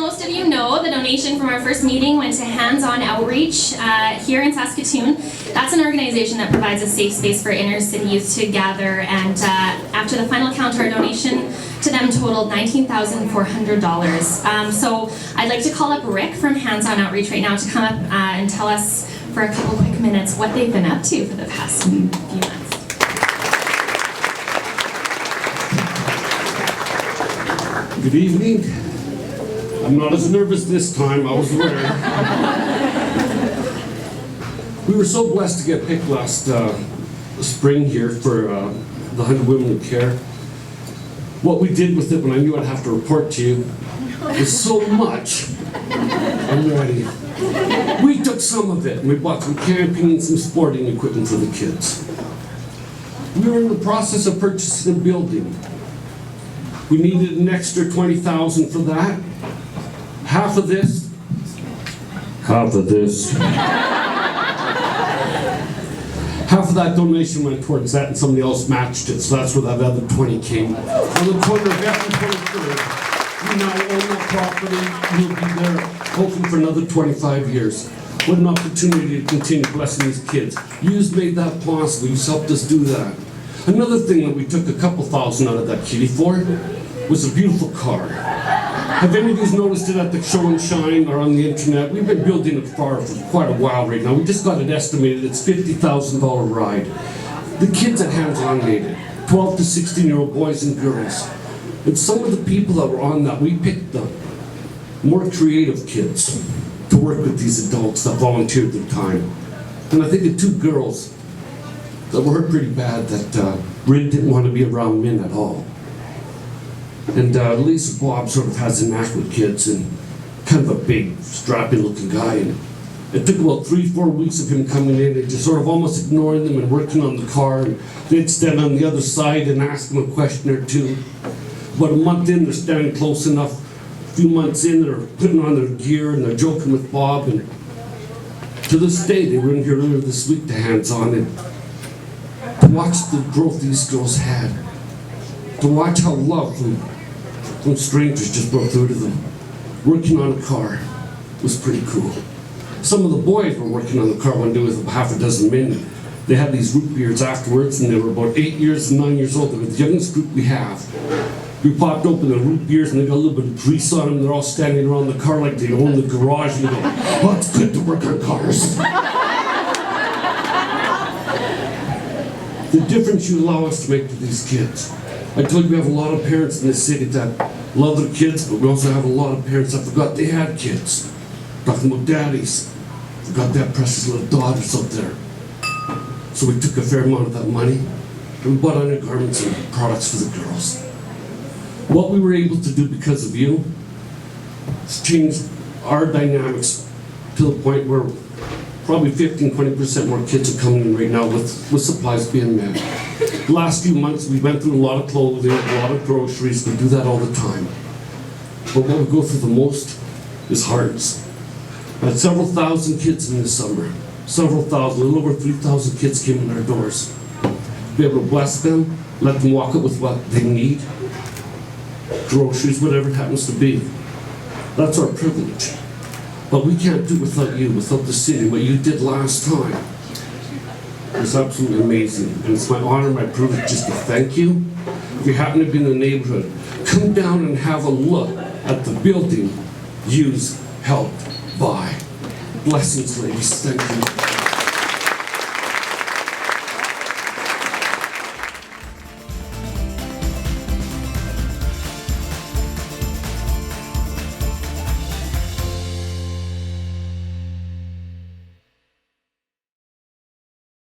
most of you know, the donation from our first meeting went to Hands On Outreach here in Saskatoon. That's an organization that provides a safe space for inner city youth to gather, and after the final count, our donation to them totaled $19,400. So I'd like to call up Rick from Hands On Outreach right now to come up and tell us for a couple quick minutes what they've been up to for the past few months. Good evening. I'm not as nervous this time, I was aware. We were so blessed to get picked last spring here for the 100 Women in Care. What we did with it when I knew I'd have to report to you was so much. I'm ready. We took some of it and we bought some camping and some sporting equipment for the kids. We were in the process of purchasing a building. We needed an extra $20,000 for that. Half of this. Half of that donation went towards that, and somebody else matched it, so that's where that other 20 came. On the corner of every 23rd, we now own that property. We'll be there hopefully for another 25 years. What an opportunity to continue blessing these kids. You made that possible. You helped us do that. Another thing that we took a couple thousand out of that kitty for was a beautiful car. Have any of you noticed it at the show and shine or on the internet? We've been building it for quite a while right now. We just got it estimated. It's $50,000 ride. The kids at Hands On made it. 12 to 16-year-old boys and girls. And some of the people that were on that, we picked the more creative kids to work with these adults that volunteered their time. And I think of two girls that were hurt pretty bad that really didn't want to be around men at all. And Lisa Bob sort of has a knack with kids and kind of a big, strapping looking guy. And it took about 3-4 weeks of him coming in and just sort of almost ignoring them and working on the car. And they'd stand on the other side and ask him a question or two. About a month in, they're standing close enough. A few months in, they're putting on their gear and they're joking with Bob. And to this day, they were in here earlier this week to Hands On. And to watch the growth these girls had, to watch how love from strangers just broke through to them. Working on a car was pretty cool. Some of the boys were working on the car one day with half a dozen men. They had these root beers afterwards, and they were about 8 years and 9 years old. They were the youngest group we have. We popped open the root beers and they got a little bit of grease on them. They're all standing around the car like they own the garage, and they go, "Oh, it's good to work on cars." The difference you allow us to make to these kids. I told you we have a lot of parents in this city that love their kids, but we also have a lot of parents that forgot they had kids. Talking about daddies, forgot they had precious little daughters out there. So we took a fair amount of that money and we bought undergarments and products for the girls. What we were able to do because of you has changed our dynamics to the point where probably 15-20% more kids are coming in right now with supplies being met. The last few months we went through a lot of clothing, a lot of groceries. We do that all the time. But what we go through the most is hearts. I had several thousand kids in this summer. Several thousand, a little over 3,000 kids came in our doors. Be able to bless them, let them walk up with what they need. Groceries, whatever it happens to be. That's our privilege. But we can't do it without you, without the city. What you did last time was absolutely amazing. And it's my honor, my privilege just to thank you. If you happen to be in the neighborhood, come down and have a look at the building you helped buy. Blessings, ladies. Thank you.